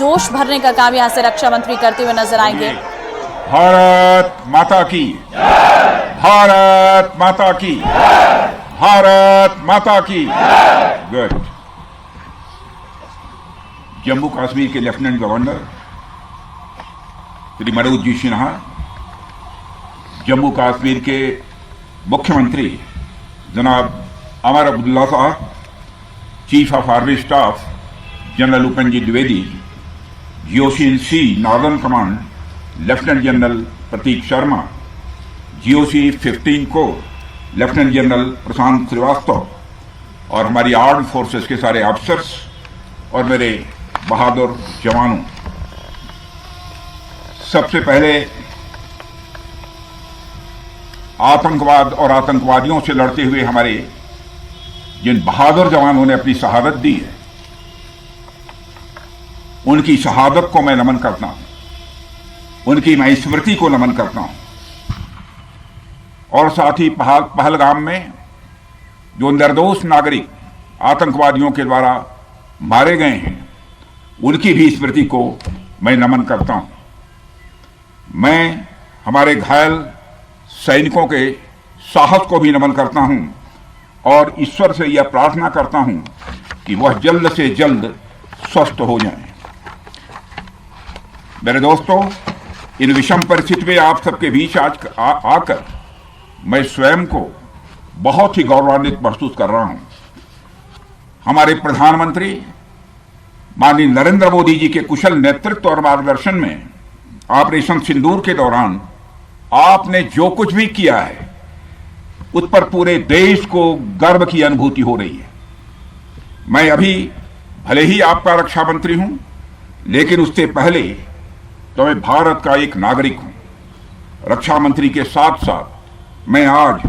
जोश भरने का काम यहां से रक्षा मंत्री करते हुए नजर आएंगे। भारत माता की, भारत माता की, भारत माता की। गुड। जम्मू कश्मीर के लेफ्टिनेंट गवर्नर श्री मनोज जी सिन्हा, जम्मू कश्मीर के मुख्यमंत्री जनाब अमर अब्दुल्ला साहब, chief of army staff general Upendra ji Dwivedi, GOC-in-C northern command lieutenant general Pratik Sharma, GOC-15 को लेफ्टिनेंट जनरल प्रशांत श्रीवास्तव और हमारी आर्म्ड फोर्सेस के सारे ऑफिसर्स और मेरे बहादुर जवानों, सबसे पहले आतंकवाद और आतंकवादियों से लड़ते हुए हमारे जिन बहादुर जवानों ने अपनी शहादत दी है, उनकी शहादत को मैं नमन करता हूं, उनकी मैं स्मृति को नमन करता हूं। और साथ ही पहलगाम में जो निर्दोष नागरिक आतंकवादियों के द्वारा मारे गए हैं, उनकी भी स्मृति को मैं नमन करता हूं। मैं हमारे घायल सैनिकों के साहस को भी नमन करता हूं और ईश्वर से यह प्रार्थना करता हूं कि वह जल्द से जल्द स्वस्थ हो जाएं। मेरे दोस्तों, इन विषम परिस्थिति में आप सबके बीच आज आकर मैं स्वयं को बहुत ही गौरवान्वित महसूस कर रहा हूं। हमारे प्रधानमंत्री माननीय नरेंद्र मोदी जी के कुशल नेतृत्व और मार्गदर्शन में ऑपरेशन सिंदूर के दौरान आपने जो कुछ भी किया है, उस पर पूरे देश को गर्व की अनुभूति हो रही है। मैं अभी भले ही आपका रक्षा मंत्री हूं, लेकिन उससे पहले तो मैं भारत का एक नागरिक हूं। रक्षा मंत्री के साथ साथ मैं आज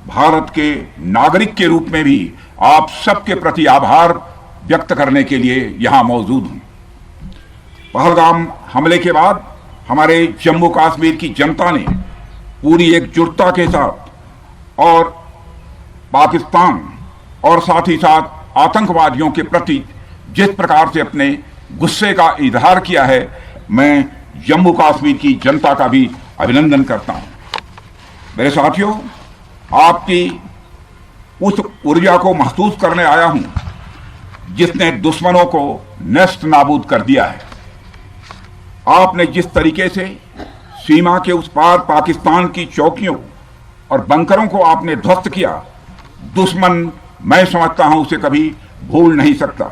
भारत के नागरिक के रूप में भी आप सबके प्रति आभार व्यक्त करने के लिए यहां मौजूद हूं। पहलगाम हमले के बाद हमारे जम्मू कश्मीर की जनता ने पूरी एकजुटता के साथ और पाकिस्तान और साथ ही साथ आतंकवादियों के प्रति जिस प्रकार से अपने गुस्से का इजहार किया है, मैं जम्मू कश्मीर की जनता का भी अभिनंदन करता हूं। मेरे साथियों, आपकी उस ऊर्जा को महसूस करने आया हूं जिसने दुश्मनों को नष्ट नाबूद कर दिया है। आपने जिस तरीके से सीमा के उस पार पाकिस्तान की चौकियों और बंकरों को आपने ध्वस्त किया, दुश्मन मैं समझता हूं उसे कभी भूल नहीं सकता।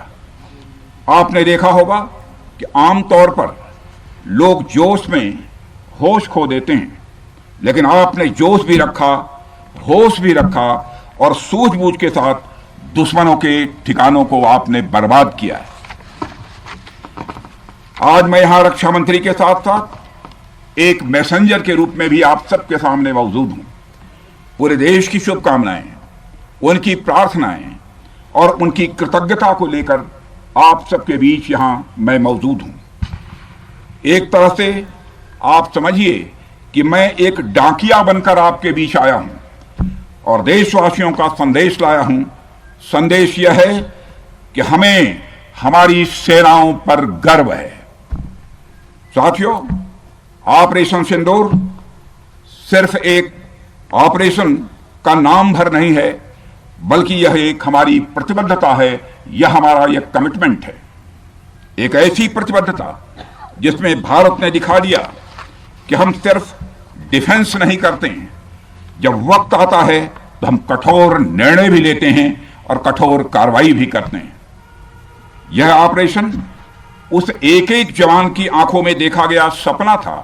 आपने देखा होगा कि आमतौर पर लोग जोश में होश खो देते हैं, लेकिन आपने जोश भी रखा, होश भी रखा और सूझबूझ के साथ दुश्मनों के ठिकानों को आपने बर्बाद किया है। आज मैं यहां रक्षा मंत्री के साथ साथ एक मैसेंजर के रूप में भी आप सबके सामने मौजूद हूं। पूरे देश की शुभकामनाएं, उनकी प्रार्थनाएं और उनकी कृतज्ञता को लेकर आप सबके बीच यहां मैं मौजूद हूं। एक तरह से आप समझिए कि मैं एक डाकिया बनकर आपके बीच आया हूं और देशवासियों का संदेश लाया हूं। संदेश यह है कि हमें हमारी सेनाओं पर गर्व है। साथियों, ऑपरेशन सिंदूर सिर्फ एक ऑपरेशन का नाम भर नहीं है, बल्कि यह एक हमारी प्रतिबद्धता है, यह हमारा एक कमिटमेंट है। एक ऐसी प्रतिबद्धता जिसमें भारत ने दिखा दिया कि हम सिर्फ डिफेंस नहीं करते हैं, जब वक्त आता है तो हम कठोर निर्णय भी लेते हैं और कठोर कार्रवाई भी करते हैं। यह ऑपरेशन उस एक एक जवान की आंखों में देखा गया सपना था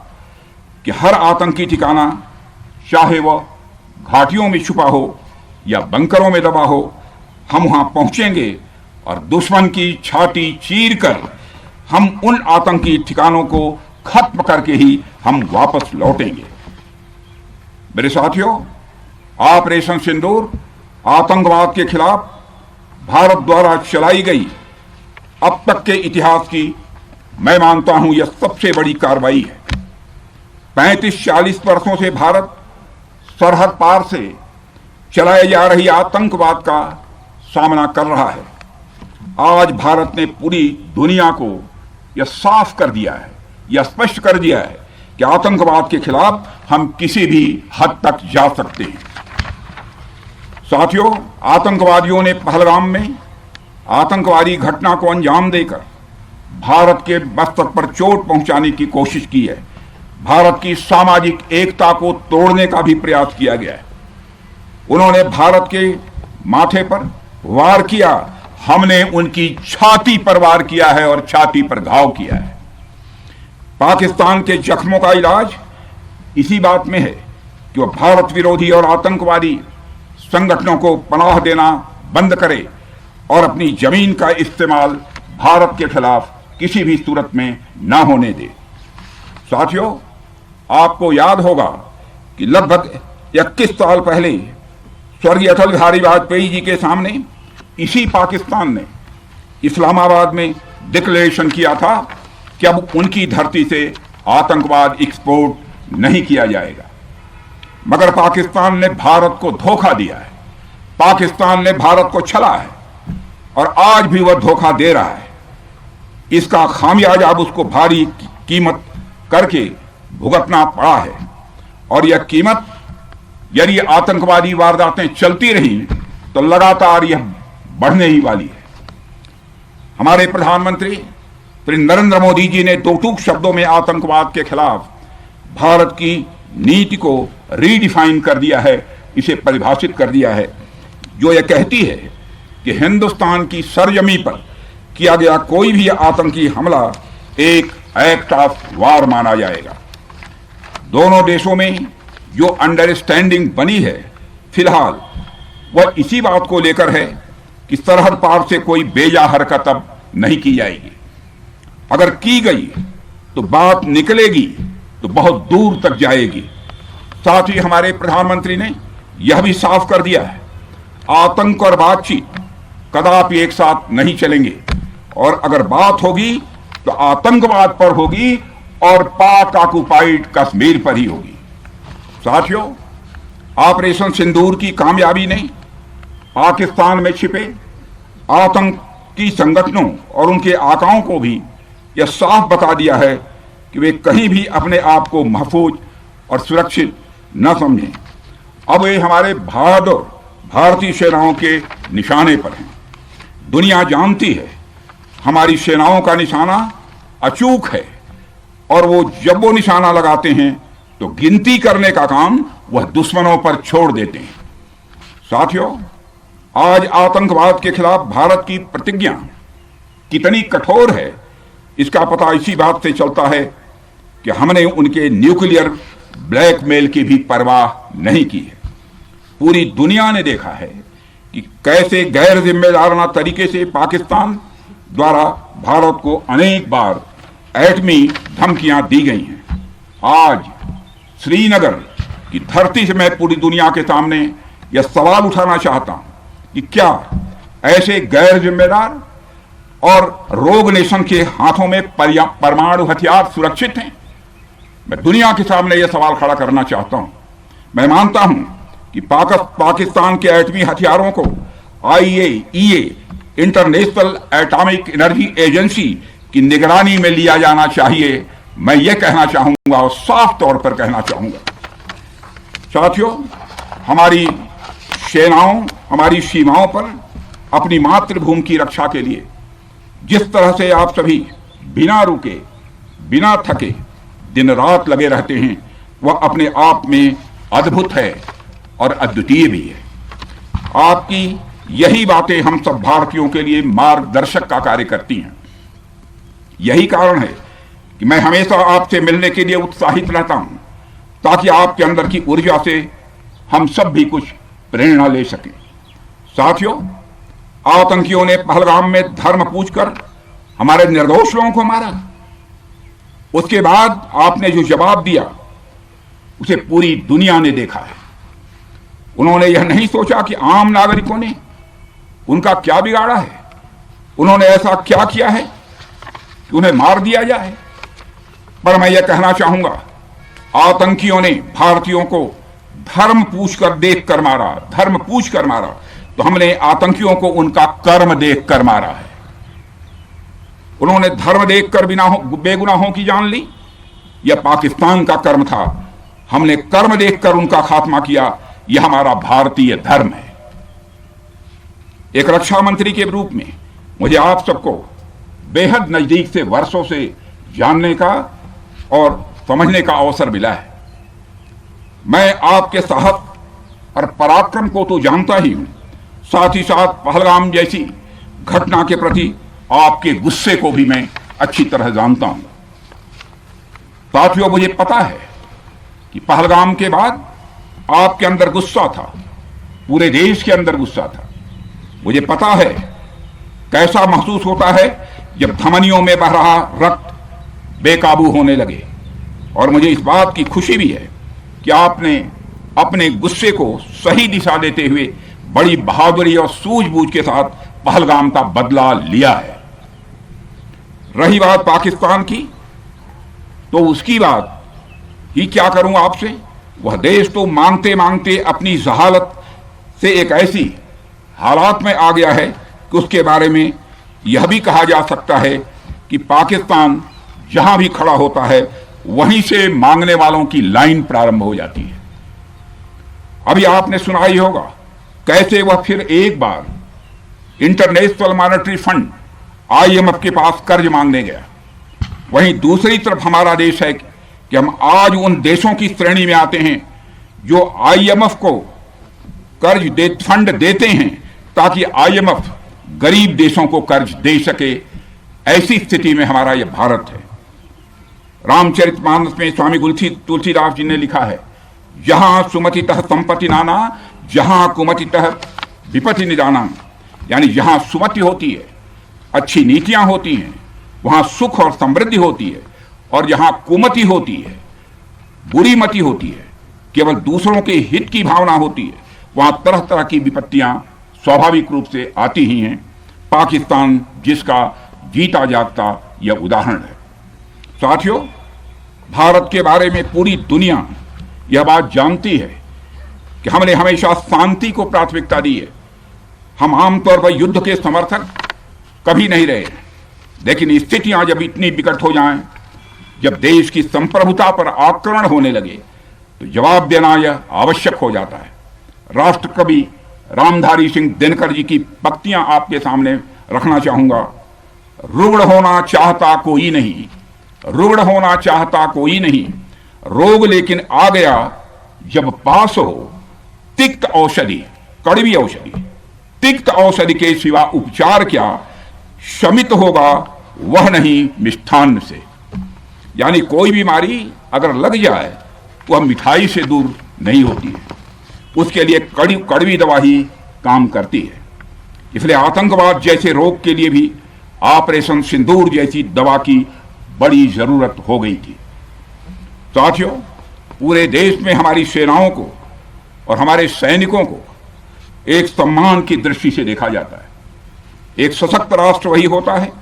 कि हर आतंकी ठिकाना, चाहे वह घाटियों में छुपा हो या बंकरों में दबा हो, हम वहां पहुंचेंगे और दुश्मन की छाती चीरकर हम उन आतंकी ठिकानों को खत्म करके ही हम वापस लौटेंगे। मेरे साथियों, ऑपरेशन सिंदूर आतंकवाद के खिलाफ भारत द्वारा चलाई गई अब तक के इतिहास की, मैं मानता हूं, यह सबसे बड़ी कार्रवाई है। 35-40 वर्षों से भारत सरहद पार से चलाई जा रही आतंकवाद का सामना कर रहा है। आज भारत ने पूरी दुनिया को यह साफ कर दिया है, यह स्पष्ट कर दिया है कि आतंकवाद के खिलाफ हम किसी भी हद तक जा सकते हैं। साथियों, आतंकवादियों ने पहलगाम में आतंकवादी घटना को अंजाम देकर भारत के मस्तक पर चोट पहुंचाने की कोशिश की है। भारत की सामाजिक एकता को तोड़ने का भी प्रयास किया गया है। उन्होंने भारत के माथे पर वार किया, हमने उनकी छाती पर वार किया है और छाती पर घाव किया है। पाकिस्तान के जख्मों का इलाज इसी बात में है कि वह भारत विरोधी और आतंकवादी संगठनों को पनाह देना बंद करे और अपनी जमीन का इस्तेमाल भारत के खिलाफ किसी भी सूरत में न होने दे। साथियों, आपको याद होगा कि लगभग 21 साल पहले स्वर्गीय अटल बिहारी वाजपेयी जी के सामने इसी पाकिस्तान ने इस्लामाबाद में डिक्लेरेशन किया था कि अब उनकी धरती से आतंकवाद एक्सपोर्ट नहीं किया जाएगा। मगर पाकिस्तान ने भारत को धोखा दिया है, पाकिस्तान ने भारत को छला है और आज भी वह धोखा दे रहा है। इसका खामियाजा अब उसको भारी कीमत करके भुगतना पड़ा है और यह कीमत, यदि आतंकवादी वारदातें चलती रही तो लगातार यह बढ़ने ही वाली है। हमारे प्रधानमंत्री श्री नरेंद्र मोदी जी ने दो टूक शब्दों में आतंकवाद के खिलाफ भारत की नीति को रीडिफाइन कर दिया है, इसे परिभाषित कर दिया है, जो यह कहती है कि हिंदुस्तान की सरजमी पर किया गया कोई भी आतंकी हमला एक एक्ट ऑफ वार माना जाएगा। दोनों देशों में जो अंडरस्टैंडिंग बनी है फिलहाल वह इसी बात को लेकर है कि सरहद पार से कोई बेजा हरकत अब नहीं की जाएगी। अगर की गई तो बात निकलेगी तो बहुत दूर तक जाएगी। साथ ही हमारे प्रधानमंत्री ने यह भी साफ कर दिया है, आतंक और बातचीत कदापि एक साथ नहीं चलेंगे और अगर बात होगी तो आतंकवाद पर होगी और पाक ऑक्युपाइड कश्मीर पर ही होगी। साथियों, ऑपरेशन सिंदूर की कामयाबी ने पाकिस्तान में छिपे आतंकी संगठनों और उनके आकाओं को भी यह साफ बता दिया है कि वे कहीं भी अपने आप को महफूज और सुरक्षित न समझें। अब वे हमारे बहादुर भारतीय सेनाओं के निशाने पर हैं। दुनिया जानती है हमारी सेनाओं का निशाना अचूक है और जब वो निशाना लगाते हैं तो गिनती करने का काम वह दुश्मनों पर छोड़ देते हैं। साथियों, आज आतंकवाद के खिलाफ भारत की प्रतिज्ञा कितनी कठोर है इसका पता इसी बात से चलता है कि हमने उनके न्यूक्लियर ब्लैकमेल की भी परवाह नहीं की है। पूरी दुनिया ने देखा है कि कैसे गैर जिम्मेदाराना तरीके से पाकिस्तान द्वारा भारत को अनेक बार एटमी धमकियां दी गई हैं। आज श्रीनगर की धरती से मैं पूरी दुनिया के सामने यह सवाल उठाना चाहता हूं कि क्या ऐसे गैर जिम्मेदार और रोग नेशन के हाथों में परमाणु हथियार सुरक्षित हैं? मैं दुनिया के सामने यह सवाल खड़ा करना चाहता हूं। मैं मानता हूं कि पाकिस्तान के एटमी हथियारों को IAEA international atomic energy agency की निगरानी में लिया जाना चाहिए। मैं यह कहना चाहूंगा और साफ तौर पर कहना चाहूंगा। साथियों, हमारी सेनाओं हमारी सीमाओं पर अपनी मातृभूमि की रक्षा के लिए जिस तरह से आप सभी बिना रुके बिना थके दिन रात लगे रहते हैं वह अपने आप में अद्भुत है और अद्वितीय भी है। आपकी यही बातें हम सब भारतीयों के लिए मार्गदर्शक का कार्य करती हैं। यही कारण है कि मैं हमेशा आपसे मिलने के लिए उत्साहित रहता हूं ताकि आपके अंदर की ऊर्जा से हम सब भी कुछ प्रेरणा ले सकें। साथियों, आतंकियों ने पहलगाम में धर्म पूछकर हमारे निर्दोष लोगों को मारा। उसके बाद आपने जो जवाब दिया उसे पूरी दुनिया ने देखा है। उन्होंने यह नहीं सोचा कि आम नागरिकों ने उनका क्या बिगाड़ा है, उन्होंने ऐसा क्या किया है कि उन्हें मार दिया जाए। पर मैं यह कहना चाहूंगा, आतंकियों ने भारतीयों को धर्म पूछकर देखकर मारा, धर्म पूछकर मारा, तो हमने आतंकियों को उनका कर्म देखकर मारा है। उन्होंने धर्म देखकर बेगुनाहों की जान ली। यह पाकिस्तान का कर्म था, हमने कर्म देखकर उनका खात्मा किया। यह हमारा भारतीय धर्म है। एक रक्षा मंत्री के रूप में मुझे आप सबको बेहद नजदीक से वर्षों से जानने का और समझने का अवसर मिला है। मैं आपके साहस और पराक्रम को तो जानता ही हूं, साथ ही साथ पहलगाम जैसी घटना के प्रति आपके गुस्से को भी मैं अच्छी तरह जानता हूं। साथियों, मुझे पता है कि पहलगाम के बाद आपके अंदर गुस्सा था, पूरे देश के अंदर गुस्सा था। मुझे पता है कैसा महसूस होता है जब धमनियों में बह रहा रक्त बेकाबू होने लगे। और मुझे इस बात की खुशी भी है कि आपने अपने गुस्से को सही दिशा देते हुए बड़ी बहादुरी और सूझबूझ के साथ पहलगाम का बदला लिया है। रही बात पाकिस्तान की, तो उसकी बात ही क्या करूं आपसे। वह देश तो मांगते मांगते अपनी जहालत से एक ऐसी हालात में आ गया है कि उसके बारे में यह भी कहा जा सकता है कि पाकिस्तान जहां भी खड़ा होता है वहीं से मांगने वालों की लाइन प्रारंभ हो जाती है। अभी आपने सुना ही होगा कैसे वह फिर एक बार इंटरनेशनल मॉनेटरी फंड IMF के पास कर्ज मांगने गया। वहीं दूसरी तरफ हमारा देश है कि हम आज उन देशों की श्रेणी में आते हैं जो IMF को फंड देते हैं ताकि IMF गरीब देशों को कर्ज दे सके। ऐसी स्थिति में हमारा यह भारत है। रामचरितमानस में स्वामी तुलसीदास जी ने लिखा है, जहां सुमतितः संपत्ति नाना, जहां कुमतितः विपत्ति निदाना। यानी जहां सुमति होती है, अच्छी नीतियां होती हैं, वहां सुख और समृद्धि होती है, और जहां कुमति होती है, बुरी मति होती है, केवल दूसरों के हित की भावना होती है, वहां तरह तरह की विपत्तियां स्वाभाविक रूप से आती ही हैं। पाकिस्तान जिसका जीता जागता यह उदाहरण है। साथियों, भारत के बारे में पूरी दुनिया यह बात जानती है कि हमने हमेशा शांति को प्राथमिकता दी है। हम आमतौर पर युद्ध के समर्थक कभी नहीं रहे, लेकिन स्थितियां जब इतनी विकट हो जाएं, जब देश की संप्रभुता पर आक्रमण होने लगे, तो जवाब देना यह आवश्यक हो जाता है। राष्ट्रकवि रामधारी सिंह दिनकर जी की पंक्तियां आपके सामने रखना चाहूंगा। रुग्ण होना चाहता कोई नहीं, रुग्ण होना चाहता कोई नहीं, रोग लेकिन आ गया जब पास हो तिक्त औषधि, कड़वी औषधि, तिक्त औषधि के सिवा उपचार क्या, शमित होगा वह नहीं मिष्ठान्न से। यानी कोई बीमारी अगर लग जाए वह मिठाई से दूर नहीं होती है, उसके लिए कड़वी दवा ही काम करती है। इसलिए आतंकवाद जैसे रोग के लिए भी ऑपरेशन सिंदूर जैसी दवा की बड़ी जरूरत हो गई थी। साथियों, पूरे देश में हमारी सेनाओं को और हमारे सैनिकों को एक सम्मान की दृष्टि से देखा जाता है। एक सशक्त राष्ट्र वही होता है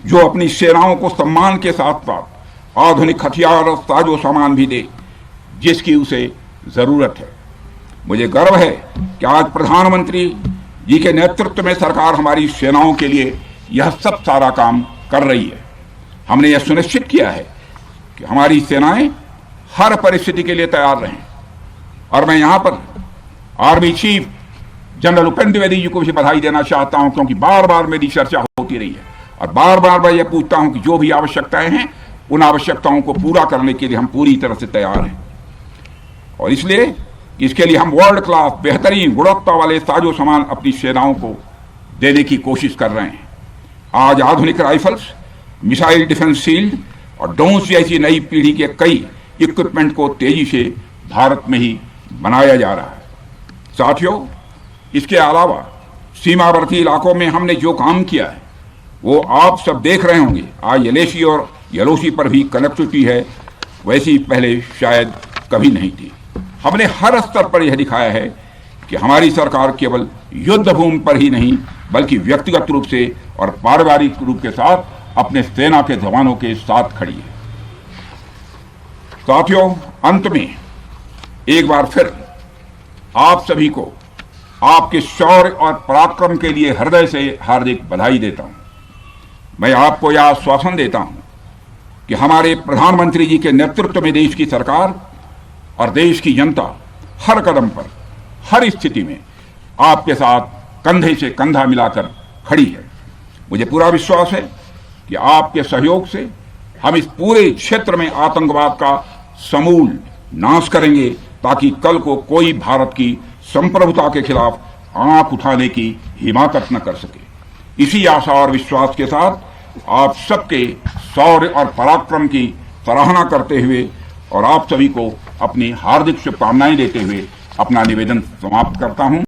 जो अपनी सेनाओं को सम्मान के साथ साथ आधुनिक हथियार और साजो सामान भी दे जिसकी उसे जरूरत है। मुझे गर्व है कि आज प्रधानमंत्री जी के नेतृत्व में सरकार हमारी सेनाओं के लिए यह सब सारा काम कर रही है। हमने यह सुनिश्चित किया है कि हमारी सेनाएं हर परिस्थिति के लिए तैयार रहें। और मैं यहां पर army chief general Upendra Dwivedi ji को भी बधाई देना चाहता हूं, क्योंकि बार बार मेरी चर्चा होती रही है और बार बार मैं यह पूछता हूं कि जो भी आवश्यकताएं हैं उन आवश्यकताओं को पूरा करने के लिए हम पूरी तरह से तैयार हैं। और इसलिए इसके लिए हम वर्ल्ड क्लास बेहतरीन गुणवत्ता वाले साजो सामान अपनी सेनाओं को देने की कोशिश कर रहे हैं। आज आधुनिक राइफल्स, मिसाइल डिफेंस शील्ड और ड्रोन्स जैसी नई पीढ़ी के कई इक्विपमेंट को तेजी से भारत में ही बनाया जा रहा है। साथियों, इसके अलावा सीमावर्ती इलाकों में हमने जो काम किया है वो आप सब देख रहे होंगे। आज LAC और LOC पर भी कनेक्टिविटी है, वैसी पहले शायद कभी नहीं थी। हमने हर स्तर पर यह दिखाया है कि हमारी सरकार केवल युद्ध भूमि पर ही नहीं बल्कि व्यक्तिगत रूप से और पारिवारिक रूप के साथ अपने सेना के जवानों के साथ खड़ी है। साथियों, अंत में एक बार फिर आप सभी को आपके शौर्य और पराक्रम के लिए हृदय से हार्दिक बधाई देता हूं। मैं आपको यह आश्वासन देता हूं कि हमारे प्रधानमंत्री जी के नेतृत्व में देश की सरकार और देश की जनता हर कदम पर, हर स्थिति में आपके साथ कंधे से कंधा मिलाकर खड़ी है। मुझे पूरा विश्वास है कि आपके सहयोग से हम इस पूरे क्षेत्र में आतंकवाद का समूल नाश करेंगे, ताकि कल को कोई भारत की संप्रभुता के खिलाफ आंख उठाने की हिमाकत न कर सके। इसी आशा और विश्वास के साथ आप सबके शौर्य और पराक्रम की सराहना करते हुए और आप सभी को अपनी हार्दिक शुभकामनाएं देते हुए अपना निवेदन समाप्त करता हूं।